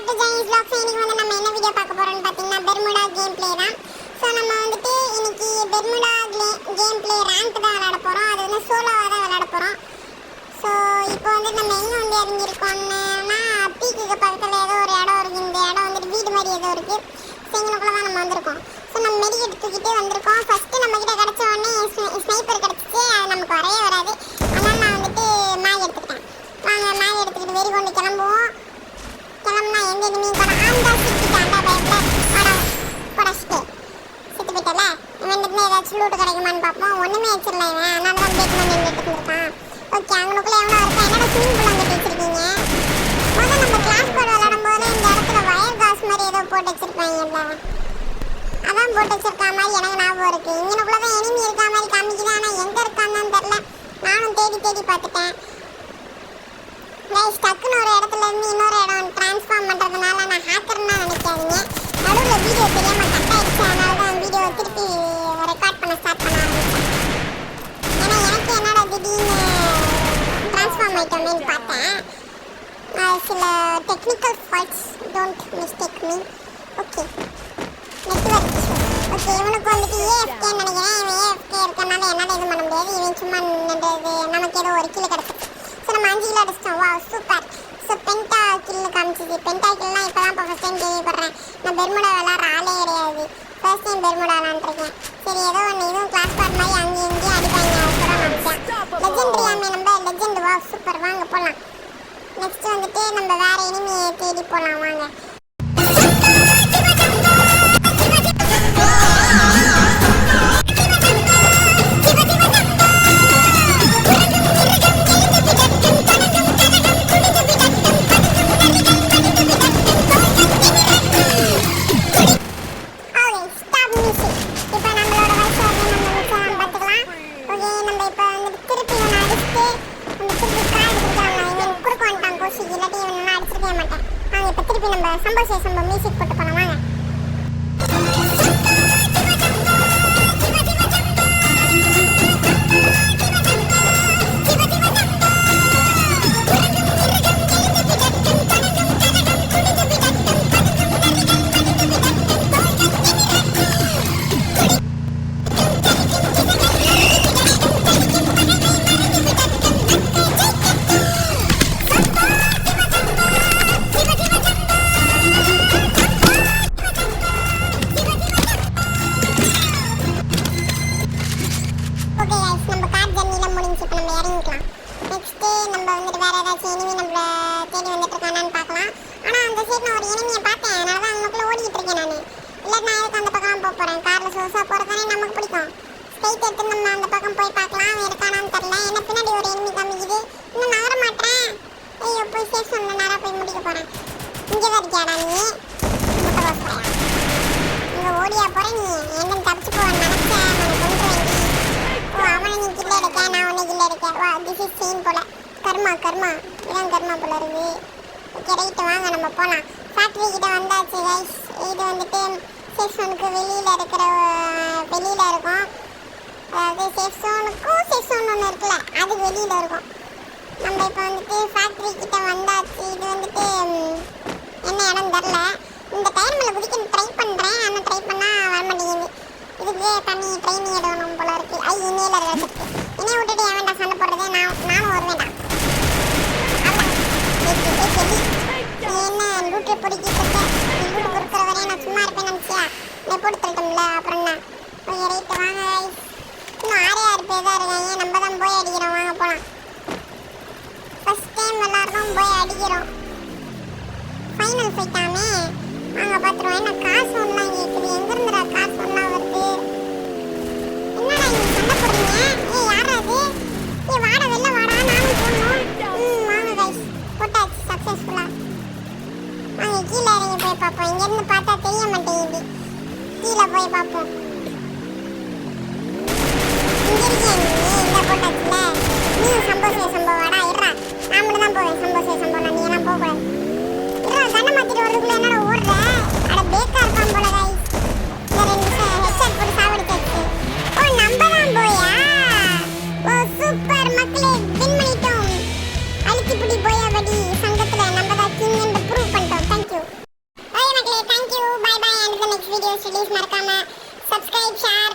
Back to Jains vlogs. இன்னைக்கு வந்து நம்ம என்ன வீடியோ பார்க்க போறோம்னு பாத்தீங்கன்னா பெர்முடா கேம் ப்ளே தான். சோ நம்ம வந்துட்டு இன்னைக்கு பெர்முடா கேம் ப்ளே ரேங்க் தான் விளையாட போறோம். அது வந்து சோலோவா தான் விளையாட போறோம். சோ இப்போ வந்து நம்ம எங்க வந்து இறங்கி இருக்கோம்னா பீக்குக்கு பக்கத்துல ஏதோ ஒரு இடம் இருக்கு. இந்த இடம் வந்து வீடு மாதிரி ஏதோ இருக்கு. செங்கனுக்குள்ள தான் நம்ம வந்திருக்கோம். சோ நம்ம மெடிக்கெட் தூக்கிட்டே வந்திருக்கோம். ஃபர்ஸ்ட் நம்ம கிட்ட கிடைச்ச உடனே ஸ்னைப்பர் கிடைச்சிச்சு. அது நமக்கு வரவே வராது. அதனால நான் வந்துட்டு மேக் எடுத்துக்கிட்டேன். வாங்க மேக் எடுத்துக்கிட்டு வெறி கொண்டு கிளம்புவோம். கிளம்புனா எந்த எனிமியும் கூட ஆண்டா சிக்கிட்டாண்டா பயப்பட படச்சிட்டு செத்து போயிட்டல. இவன்ட்டு ஏதாச்சும் லூட்டு கிடைக்குமான்னு பார்ப்போம். ஒன்றுமே வச்சிடல இவன். அதனால தான் பேக் பண்ணி எடுத்துட்டு இருக்கான். ஓகே அங்கனுக்குள்ளே எவ்வளோ இருக்கா? என்னோட ஸ்விமிங் பூல் அங்கே வச்சிருக்கீங்க. முதல்ல நம்ம கிளாஸ் கோட் விளையாடும் போது இந்த இடத்துல வயர் காசு மாதிரி ஏதோ போட்டு வச்சிருப்பாங்கல்ல, அதான் போட்டு வச்சிருக்கா மாதிரி எனக்கு ஞாபகம் இருக்கு. இங்கனுக்குள்ள தான் எனிமி இருக்கா மாதிரி காமிக்குது. ஆனால் எங்கே இருக்கான்னு தெரில. நானும் தேடி தேடி பார்த்துட்டேன். கைஸ் டக்குன்னு ஒரு இடத்துல இருந்து இன்னொரு இடம் ட்ரான்ஸ்ஃபார்ம் பண்ணுறதுனால நான் ஹேக்கர்னா நினைக்காதீங்க. நடுவில் வீடியோ தெரியாமல் கட் ஆகிடுச்சு. அதனால தான் வீடியோ திருப்பி ரெக்கார்ட் பண்ண ஸ்டார்ட் பண்ண ஆரம்பிச்சேன். ஏன்னா எனக்கு என்னடா திடீர்னு ட்ரான்ஸ்ஃபார்ம் ஆகிட்டோமேன்னு பார்த்தேன். சில technical faults, don't mistake me. Okay network issue. Okay இவனுக்கு வந்துட்டு ஏஎஃப்கேன்னு நினைக்கிறேன். இவன் ஏஎஃப்கே இருக்கனால என்னால் எதுவும் பண்ண முடியாது. இவன் சும்மா நின்றது நமக்கு ஏதோ ஒரு கீழே கிடச்சிச்சு. ஸோ நம்ம 5 கிலோ அடிச்சிட்டோம். வா சூப்பர். ஸோ பென்டா கில்லு காமிச்சிது. பென்டா கில்லாம் இப்போ தான் இப்போ ஃபஸ்ட் டைம் கேள்விப்படுறேன். நான் பெர்முடா விளாட்ற ஆளே கிடையாது. ஃபர்ஸ்ட் டைம் பெர்முடா விளாண்டுருக்கேன். சரி ஏதோ ஒன்று இதுவும் கிளாஸ் பார்ட் மாதிரி அங்கேயும் இங்கேயும் அடிப்பாங்க. கூட நினச்சேன் லெஜெண்ட்ரியாமே நம்ம லெஜெண்ட். வா சூப்பர். வாங்க போகலாம். நெக்ஸ்ட் வந்துட்டு நம்ம வேறு எனிமியை தேடி போகலாம். வாங்க நம்ம மியூசிக் போட்டு போலாம். வாங்க கர்மா இதான் கர்மா போல இருக்கு. ஓகே ரைட்டு வாங்க நம்ம போகலாம். ஃபேக்ட்ரி கிட்ட வந்தாச்சு கைஸ். இது வந்துட்டு சேஃப் ஜோனுக்கு வெளியில் இருக்கும். அதாவது சேஃப் ஜோன் ஒன்று இருக்குல்ல, அது வெளியில் இருக்கும். நம்ம இப்போ வந்துட்டு ஃபேக்ட்ரி கிட்ட வந்தாச்சு. இது வந்துட்டு என்ன இடம் தெரில. இந்த டைம் மேலே குதிக்க ட்ரை பண்ணுறேன். ஆனால் ட்ரை பண்ணால் வர மாட்டேங்குது. இதுக்கு தண்ணி ட்ரைனிங் எடுக்கணும் போல இருக்கு. இணையில் கிடச்சிருக்கு. இணைய விட்டுட்டு ஏன் வேண்டாம் சண்டை போடுறது. நானும் வருவேண்டா. என்ன லூட்டு பிடிக்கிட்டு லூட்டு பொறுக்கிற வரையும் நான் சும்மா இருப்பேன் நினச்சியா? நான் போட்டு தரட்டும்ல. அப்புறம் என்ன? ஓகே ரைட்டு வாங்க கைஸ். இன்னும் 6 பேர் தான் இருக்காங்க. நம்ம தான் போய் அடிக்கிறோம். வாங்க போகலாம். ஃபர்ஸ்ட் டைம் எல்லாரும் போய் அடிக்கிறோம். ஃபைனல் ஃபைட்டாமே. வாங்க பார்த்துருவோம். என்ன காசு ஒன்றுலாம் கேட்குது. எங்கேருந்துடா காசு ஒன்றா வருது? என்னடா நீங்கள் சண்டை போடுறீங்க? யாரா அது? வாட வெளில வாடா. நானும் போடணும். வாங்க கைஸ் போட்டாச்சு சக்ஸஸ்ஃபுல்லாக. வாங்க கீழே இறங்கி போய் பார்ப்போம். இங்கேருந்து பார்த்தா தெரிய மாட்டேங்குது. கீழே போய் பார்ப்போம். இங்கே இருக்கியா நீ? இந்த போட்டாச்சுல. நீயும் சம்பவடா இருறா. நான் மட்டும் தான் போவேன். சம்பவம் நீ எல்லாம் போகக்கூடாது. இருறா கண்ணை மாற்றிட்டு வரதுக்குள்ளே என்னடா ஓடுற? அட பேக்கா இருப்பான் போல கைஸ். இந்த 2 நிமிஷம் ஹெட்செட் போட்டு சாவடிச்சாச்சு. ஓ நம்ம தான் போயா? ஓ சூப்பர் மக்களே, வின் பண்ணிட்டோம். அழுத்திப்பிடி போயா படி சங்கத்தில் நம்ம தான் கிங் என்று ப்ரூவ் பண்ணிட்டோம். தேங்க்யூ. Videos release. மறக்காம சப்ஸ்கிரைப், ஷேர்,